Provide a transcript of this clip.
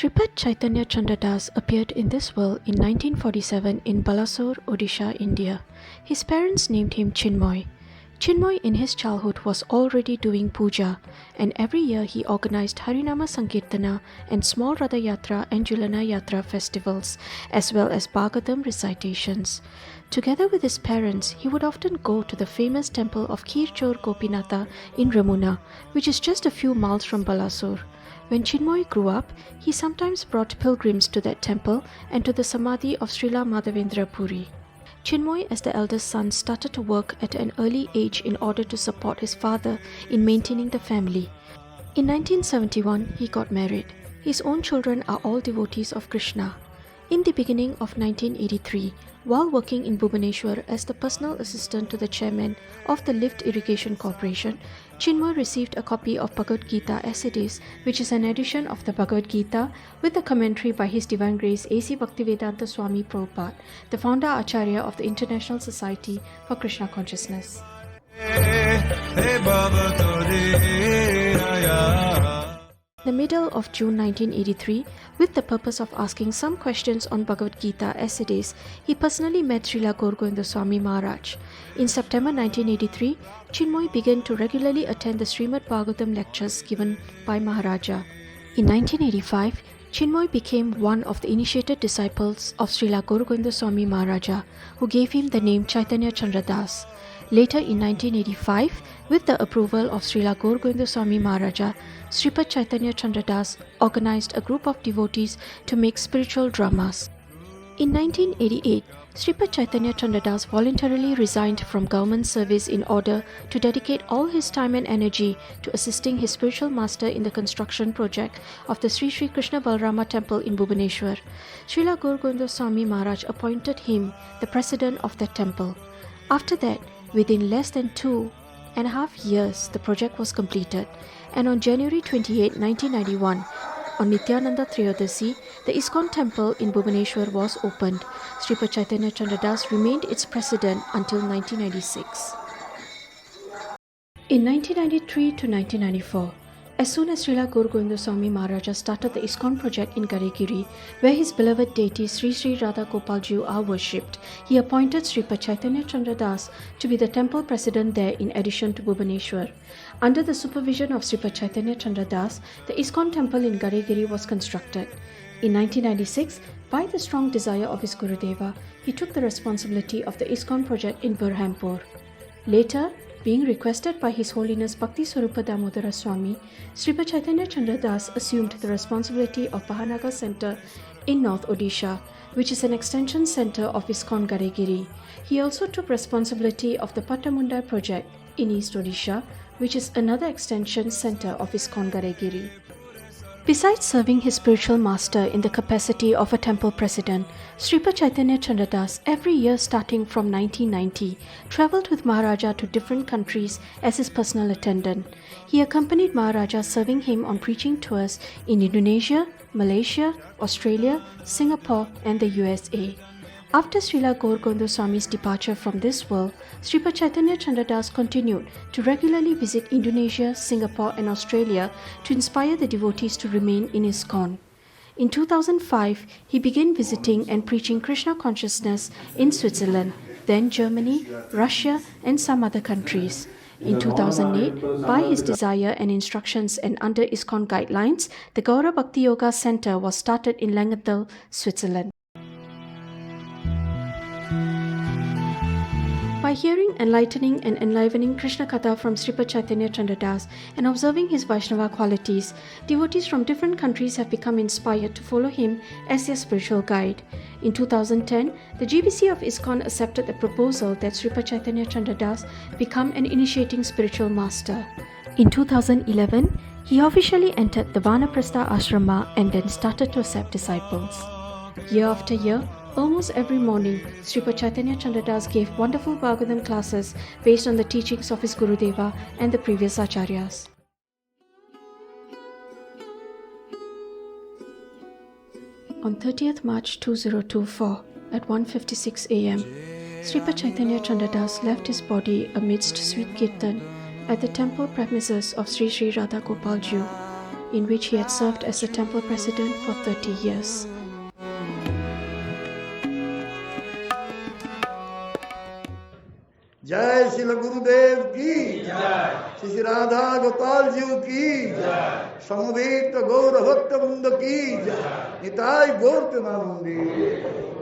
Sripad Chaitanya Chandra Das appeared in this world in 1947 in Balasore, Odisha, India. His parents named him Chinmoy. Chinmoy in his childhood was already doing puja, and every year he organized Harinama Sankirtana and small Ratha Yatra and Julana Yatra festivals, as well as Bhagavatam recitations. Together with his parents, he would often go to the famous temple of Kirchor Gopinatha in Ramuna, which is just a few miles from Balasore. When Chinmoy grew up, he sometimes brought pilgrims to that temple and to the Samadhi of Srila Madhavendra Puri. Chinmoy, as the eldest son, started to work at an early age in order to support his father in maintaining the family. In 1971, he got married. His own children are all devotees of Krsna. In the beginning of 1983, while working in Bhubaneswar as the personal assistant to the chairman of the Lift Irrigation Corporation, Chinmoy received a copy of Bhagavad Gita as it is, which is an edition of the Bhagavad Gita with a commentary by His Divine Grace A.C. Bhaktivedanta Swami Prabhupada, the founder Acharya of the International Society for Krishna Consciousness. The middle of June 1983, with the purpose of asking some questions on Bhagavad Gita as it is, he personally met Srila Gurudev Swami Maharaj. In September 1983, Chinmoy began to regularly attend the Srimad Bhagavatam lectures given by Maharaja. In 1985, Chinmoy became one of the initiated disciples of Srila Gurudev Swami Maharaja, who gave him the name Chaitanya Chandra Das. Later in 1985, with the approval of Srila Gurudev Swami Maharaja, Sripad Chaitanya Chandra Das organized a group of devotees to make spiritual dramas. In 1988, Sripad Chaitanya Chandra Das voluntarily resigned from government service in order to dedicate all his time and energy to assisting his spiritual master in the construction project of the Sri Sri Krishna Balarama temple in Bhubaneswar. Srila Gurudev Swami Maharaj appointed him the president of that temple. After that, within less than 2.5 years, the project was completed, and on January 28, 1991, on Nityananda Triyodasi, the ISKCON temple in Bhubaneswar was opened. Sripad Chaitanya Chandra Das remained its president until 1996. In 1993 to 1994, as soon as Srila Gurudev Swami Maharaja started the ISKCON project in Garegiri, where his beloved deity Sri Sri Radha Gopalji are worshipped, he appointed Sripad Chaitanya Chandra Das to be the temple president there in addition to Bhubaneswar. Under the supervision of Sripad Chaitanya Chandra Das, the ISKCON temple in Garegiri was constructed. In 1996, by the strong desire of his Gurudeva, he took the responsibility of the ISKCON project in Burhampur. Later, being requested by His Holiness Bhakti Swarupa Damodara Swami, Sripad Chaitanya Chandra Das assumed the responsibility of Bahanagar Center in North Odisha, which is an extension center of ISKCON Garegiri. He also took responsibility of the Pattamundai project in East Odisha, which is another extension center of ISKCON Garegiri. Besides serving his spiritual master in the capacity of a temple president, Sripad Chaitanya Chandra Das, every year starting from 1990, travelled with Maharaja to different countries as his personal attendant. He accompanied Maharaja, serving him on preaching tours in Indonesia, Malaysia, Australia, Singapore and the USA. After Srila Gurudev Swami's departure from this world, Sripad Chaitanya Chandra Das continued to regularly visit Indonesia, Singapore and Australia to inspire the devotees to remain in ISKCON. In 2005, he began visiting and preaching Krishna consciousness in Switzerland, then Germany, Russia and some other countries. In 2008, by his desire and instructions and under ISKCON guidelines, the Gaura Bhakti Yoga Center was started in Langenthal, Switzerland. By hearing enlightening and enlivening Krishna Katha from Sripad Chaitanya Chandra Das and observing his Vaishnava qualities, devotees from different countries have become inspired to follow him as their spiritual guide. In 2010, the GBC of ISKCON accepted the proposal that Sripad Chaitanya Chandra Das become an initiating spiritual master. In 2011, he officially entered the Vanaprastha ashrama and then started to accept disciples. Year after year, almost every morning, Sripad Chaitanya Chandra Das gave wonderful Bhagavatam classes based on the teachings of his Gurudeva and the previous Acharyas. On 30th March 2024, at 1:56 a.m., Sripad Chaitanya Chandra Das left his body amidst sweet kirtan at the temple premises of Sri Sri Radha Gopalji. in which he had served as the temple president for 30 years. Jai Srila Gurudev ki Jai, Shri Radha Gopal Ji ki Jai, Samaveta Gaura Bhakta Vrinda ki Jai, Nitai Gaur Premanandi.